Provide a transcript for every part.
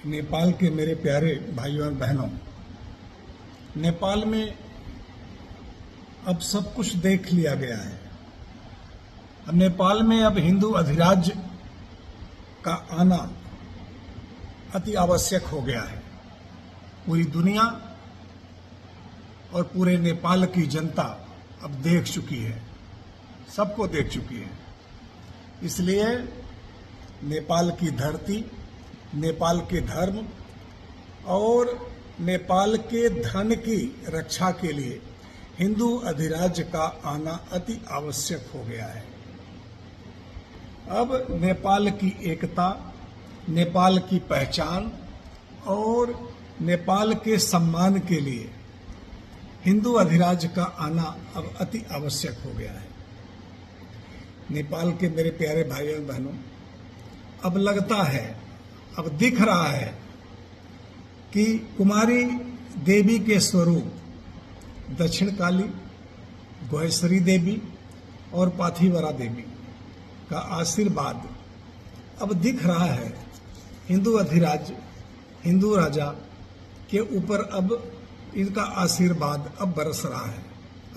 नेपाल के मेरे प्यारे भाइयों और बहनों, नेपाल में अब सब कुछ देख लिया गया है। अब नेपाल में अब हिंदू अधिराज्य का आना अति आवश्यक हो गया है। पूरी दुनिया और पूरे नेपाल की जनता अब देख चुकी है, सबको देख चुकी है। इसलिए नेपाल की धरती, नेपाल के धर्म और नेपाल के धन की रक्षा के लिए हिंदू अधिराज्य का आना अति आवश्यक हो गया है। अब नेपाल की एकता, नेपाल की पहचान और नेपाल के सम्मान के लिए हिंदू अधिराज्य का आना अब अति आवश्यक हो गया है। नेपाल के मेरे प्यारे भाइयों और बहनों, अब लगता है, अब दिख रहा है कि कुमारी देवी के स्वरूप दक्षिण काली, गुहेश्वरी देवी और पाथिवरा देवी का आशीर्वाद अब दिख रहा है। हिंदू अधिराज्य, हिंदू राजा के ऊपर अब इनका आशीर्वाद अब बरस रहा है,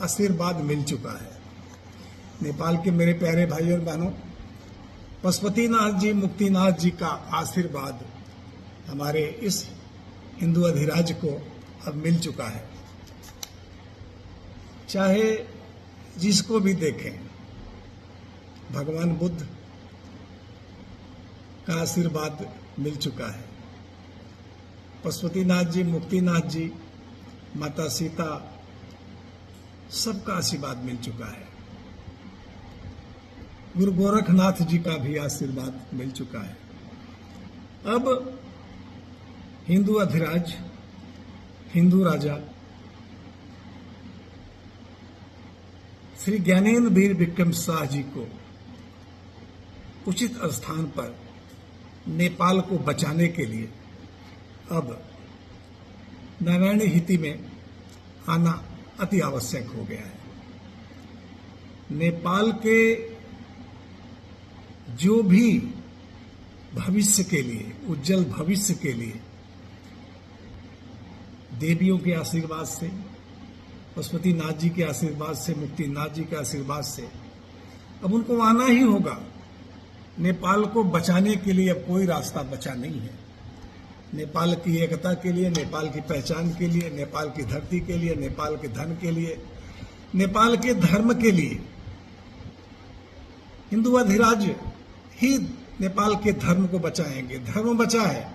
आशीर्वाद मिल चुका है। नेपाल के मेरे प्यारे भाइयों और बहनों, पशुपतिनाथ जी, मुक्तिनाथ जी का आशीर्वाद हमारे इस हिंदू अधिराज्य को अब मिल चुका है। चाहे जिसको भी देखें, भगवान बुद्ध का आशीर्वाद मिल चुका है, पशुपतिनाथ जी, मुक्तिनाथ जी, माता सीता, सबका आशीर्वाद मिल चुका है। गुरु गोरखनाथ जी का भी आशीर्वाद मिल चुका है। अब हिंदू अधिराज, हिंदू राजा श्री ज्ञानेन्द्र वीर विक्रम शाह जी को उचित स्थान पर नेपाल को बचाने के लिए अब नारायणी हिति में आना अति आवश्यक हो गया है। नेपाल के जो भी भविष्य के लिए, उज्जवल भविष्य के लिए देवियों के आशीर्वाद से, पशुपतिनाथ जी के आशीर्वाद से, मुक्तिनाथ जी के आशीर्वाद से अब उनको आना ही होगा। नेपाल को बचाने के लिए अब कोई रास्ता बचा नहीं है। नेपाल की एकता के लिए, नेपाल की पहचान के लिए, नेपाल की धरती के लिए, नेपाल के धन के लिए, नेपाल के धर्म के लिए हिंदू अधिराज्य ही नेपाल के धर्म को बचाएंगे। धर्म बचा है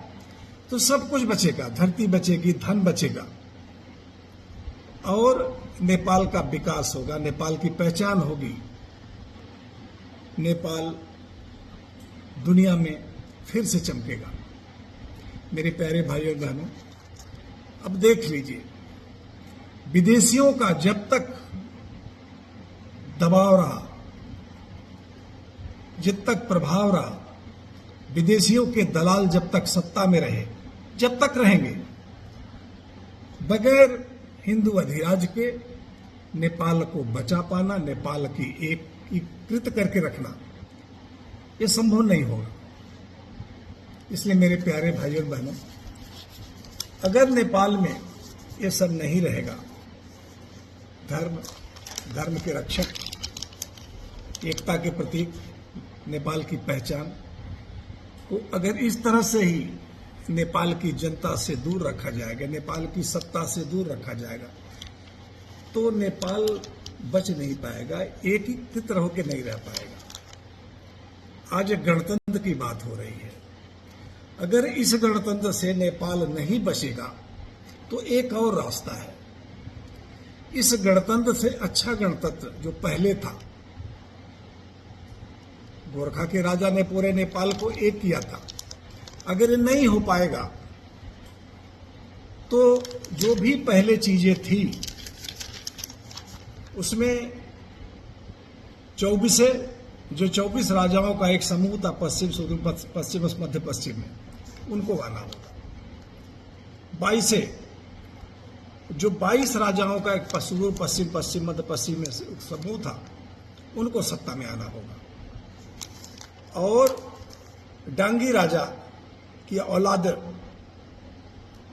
तो सब कुछ बचेगा, धरती बचेगी, धन बचेगा और नेपाल का विकास होगा, नेपाल की पहचान होगी। नेपाल दुनिया में फिर से चमकेगा। मेरे प्यारे भाइयों और बहनों, अब देख लीजिए, विदेशियों का जब तक दबाव रहा, जब तक प्रभाव रहा, विदेशियों के दलाल जब तक सत्ता में रहे, जब तक रहेंगे, बगैर हिंदू अधिराज्य के नेपाल को बचा पाना, नेपाल की एकीकृत करके रखना, ये संभव नहीं होगा। इसलिए मेरे प्यारे भाइयों और बहनों, अगर नेपाल में ये सब नहीं रहेगा, धर्म के रक्षक, एकता के प्रतीक, नेपाल की पहचान को अगर इस तरह से ही नेपाल की जनता से दूर रखा जाएगा, नेपाल की सत्ता से दूर रखा जाएगा, तो नेपाल बच नहीं पाएगा, एकीकृत होकर नहीं रह पाएगा। आज गणतंत्र की बात हो रही है। अगर इस गणतंत्र से नेपाल नहीं बचेगा तो एक और रास्ता है। इस गणतंत्र से अच्छा गणतंत्र जो पहले था, गोरखा के राजा ने पूरे नेपाल को एक किया था, अगर ये नहीं हो पाएगा तो जो भी पहले चीजें थी उसमें 24 राजाओं का एक समूह था, पश्चिम, सुदूर पश्चिम, मध्य पश्चिम में, उनको आना होगा। 22 राजाओं का एक सुदूर पश्चिम, मध्य पश्चिम में समूह था, उनको सत्ता में आना होगा। और डांगी राजा की औलाद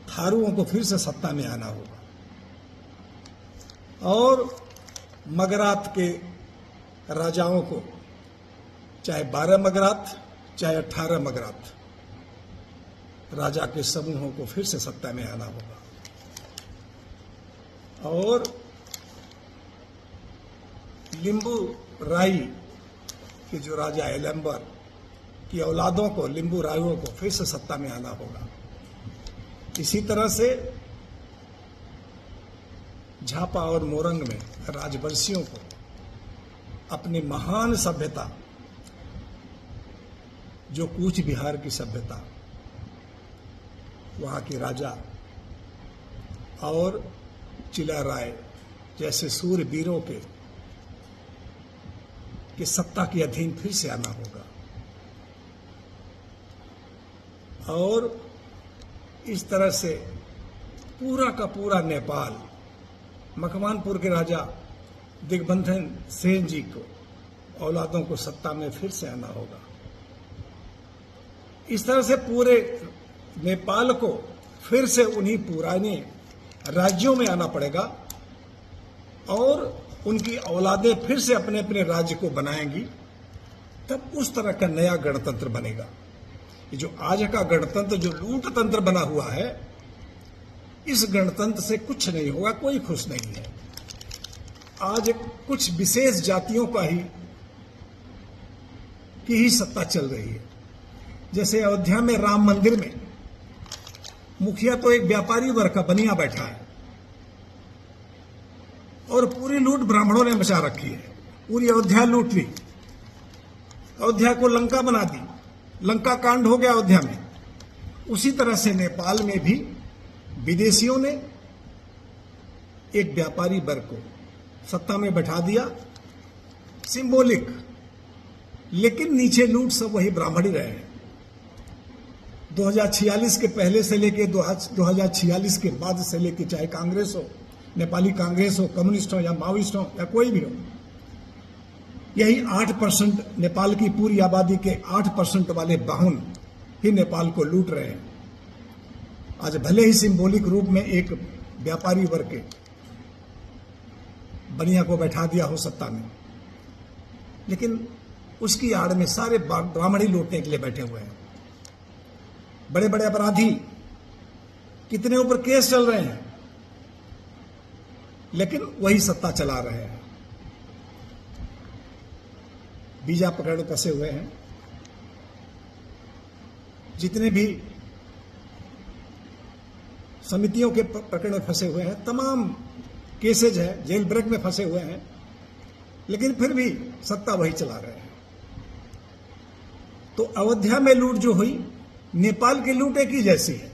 थारुओं को फिर से सत्ता में आना होगा और मगरात के राजाओं को, चाहे 12 मगरात चाहे 18 मगरात, राजा के समूहों को फिर से सत्ता में आना होगा और लिंबू राई के जो राजा एलम्बर की औलादों को, लिंबू रायुओं को फिर से सत्ता में आना होगा। इसी तरह से झापा और मोरंग में राजवंशियों को अपनी महान सभ्यता, जो कूच बिहार की सभ्यता, वहां के राजा और चिला राय जैसे सूरवीरों के सत्ता के अधीन फिर से आना होगा और इस तरह से पूरा का पूरा नेपाल, मकवानपुर के राजा दिग्बंधन सेन जी को, औलादों को सत्ता में फिर से आना होगा। इस तरह से पूरे नेपाल को फिर से उन्हीं पुराने राज्यों में आना पड़ेगा और उनकी औलादें फिर से अपने अपने राज्य को बनाएंगी, तब उस तरह का नया गणतंत्र बनेगा। ये जो आज का गणतंत्र, जो लूट तंत्र बना हुआ है, इस गणतंत्र से कुछ नहीं होगा, कोई खुश नहीं है। आज कुछ विशेष जातियों की ही सत्ता चल रही है। जैसे अयोध्या में राम मंदिर में मुखिया तो एक व्यापारी वर्ग का बनिया बैठा है और पूरी लूट ब्राह्मणों ने मचा रखी है। पूरी अयोध्या लूट ली, अयोध्या को लंका बना दी, लंका कांड हो गया अयोध्या में। उसी तरह से नेपाल में भी विदेशियों ने एक व्यापारी वर्ग को सत्ता में बैठा दिया, सिंबॉलिक, लेकिन नीचे लूट सब वही ब्राह्मण ही रहे हैं। 2046 के पहले से लेके 2046 के बाद से लेके, चाहे कांग्रेस हो, नेपाली कांग्रेस हो, कम्युनिस्ट हो या माओइस्ट हो या कोई भी हो, यही 8% नेपाल की पूरी आबादी के 8% वाले बाहुन ही नेपाल को लूट रहे हैं। आज भले ही सिंबॉलिक रूप में एक व्यापारी वर्ग के बनिया को बैठा दिया हो सत्ता में, लेकिन उसकी आड़ में सारे ब्राह्मण ही लूटने के लिए बैठे हुए हैं। बड़े बड़े अपराधी, कितने ऊपर केस चल रहे हैं, लेकिन वही सत्ता चला रहे हैं। बीजा पकड़ फंसे हुए हैं। जितने भी समितियों के प्रकरण में फंसे हुए हैं, तमाम केसेज है, जेल ब्रेक में फंसे हुए हैं, लेकिन फिर भी सत्ता वही चला रहे हैं। तो अयोध्या में लूट जो हुई, नेपाल की लूट एक ही जैसी है।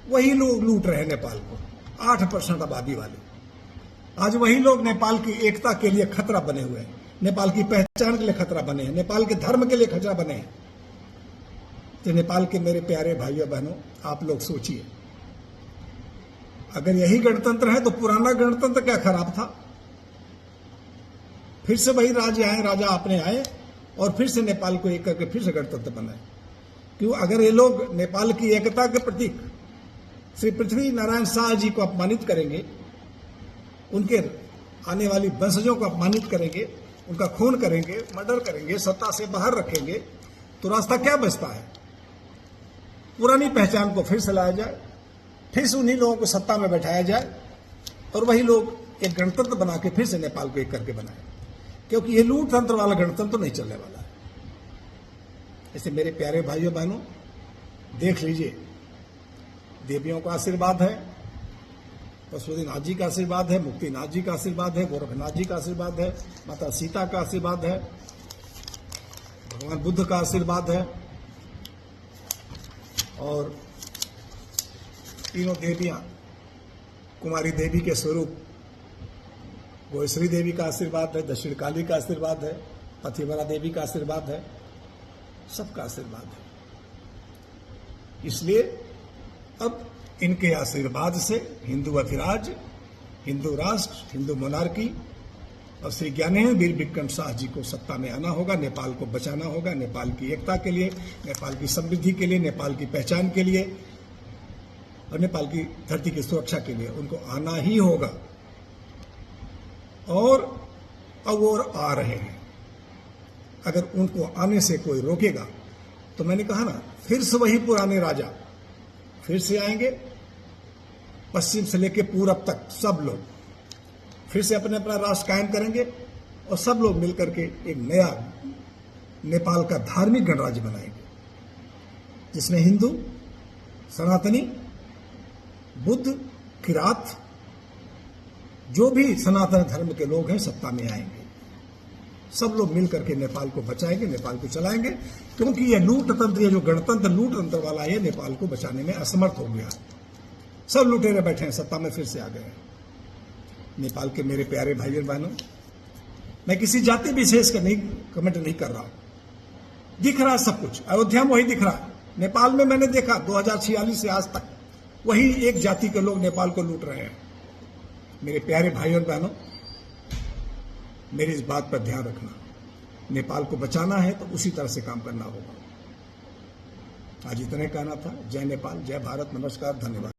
वही लोग लूट रहे हैं नेपाल को, 8% आबादी वाले। आज वही लोग नेपाल की एकता के लिए खतरा बने हुए हैं, नेपाल की पहचान के लिए खतरा बने हैं, नेपाल के धर्म के लिए खतरा बने हैं। तो नेपाल के मेरे प्यारे भाइयों बहनों, आप लोग सोचिए, अगर यही गणतंत्र है तो पुराना गणतंत्र क्या खराब था? फिर से वही राजा अपने आए और फिर से नेपाल को एक करके फिर से गणतंत्र बनाए। क्यों? अगर ये लोग नेपाल की एकता के प्रतीक श्री पृथ्वी नारायण शाह जी को अपमानित करेंगे, उनके आने वाली वंशजों को अपमानित करेंगे, उनका खून करेंगे, मर्डर करेंगे, सत्ता से बाहर रखेंगे, तो रास्ता क्या बचता है? पुरानी पहचान को फिर से लाया जाए, फिर से उन्हीं लोगों को सत्ता में बैठाया जाए और वही लोग एक गणतंत्र बना के फिर से नेपाल को एक करके बनाए। क्योंकि ये लूट तंत्र वाला गणतंत्र नहीं चलने वाला है। ऐसे मेरे प्यारे भाइयों बहनों, देख लीजिए, देवियों का आशीर्वाद है, पशुपतिनाथ जी का आशीर्वाद है, मुक्तिनाथ जी का आशीर्वाद है, गोरखनाथ जी का आशीर्वाद है, माता सीता का आशीर्वाद है, भगवान बुद्ध का आशीर्वाद है और तीनों देवियां, कुमारी देवी के स्वरूप गोयश्री देवी का आशीर्वाद है, दक्षिण काली का आशीर्वाद है, पथिवरा देवी का आशीर्वाद है, सबका आशीर्वाद है। इसलिए अब इनके आशीर्वाद से हिंदू अधिराज, हिंदू राष्ट्र, हिंदू मोनार्की और श्री ज्ञानेन्द्र वीर विक्रम शाह जी को सत्ता में आना होगा, नेपाल को बचाना होगा, नेपाल की एकता के लिए, नेपाल की समृद्धि के लिए, नेपाल की पहचान के लिए। और नेपाल की धरती की सुरक्षा के लिए उनको आना ही होगा। और अब वो आ रहे हैं। अगर उनको आने से कोई रोकेगा तो मैंने कहा ना, फिर से वही पुराने राजा फिर से आएंगे, पश्चिम से लेकर पूरब तक सब लोग फिर से अपने अपना राष्ट्र कायम करेंगे और सब लोग मिलकर के एक नया नेपाल का धार्मिक गणराज्य बनाएंगे, जिसमें हिंदू, सनातनी, बुद्ध, किरात, जो भी सनातन धर्म के लोग हैं सत्ता में आएंगे। सब लोग मिलकर के नेपाल को बचाएंगे, नेपाल को चलाएंगे, क्योंकि यह लूट तंत्र, ये जो गणतंत्र लूट तंत्र वाला है, नेपाल को बचाने में असमर्थ हो गया। सब लुटेरे बैठे हैं, सत्ता में फिर से आ गए हैं। नेपाल के मेरे प्यारे भाइयों बहनों, मैं किसी जाति विशेष का नहीं कमेंट नहीं कर रहा हूं। दिख रहा है सब कुछ, अयोध्या में वही दिख रहा है। नेपाल में मैंने देखा 2046 से आज तक वही एक जाति के लोग नेपाल को लूट रहे हैं। मेरे प्यारे भाइयों और बहनों, मेरी इस बात पर ध्यान रखना, नेपाल को बचाना है तो उसी तरह से काम करना होगा। आज इतने कहना था। जय नेपाल, जय भारत, नमस्कार, धन्यवाद।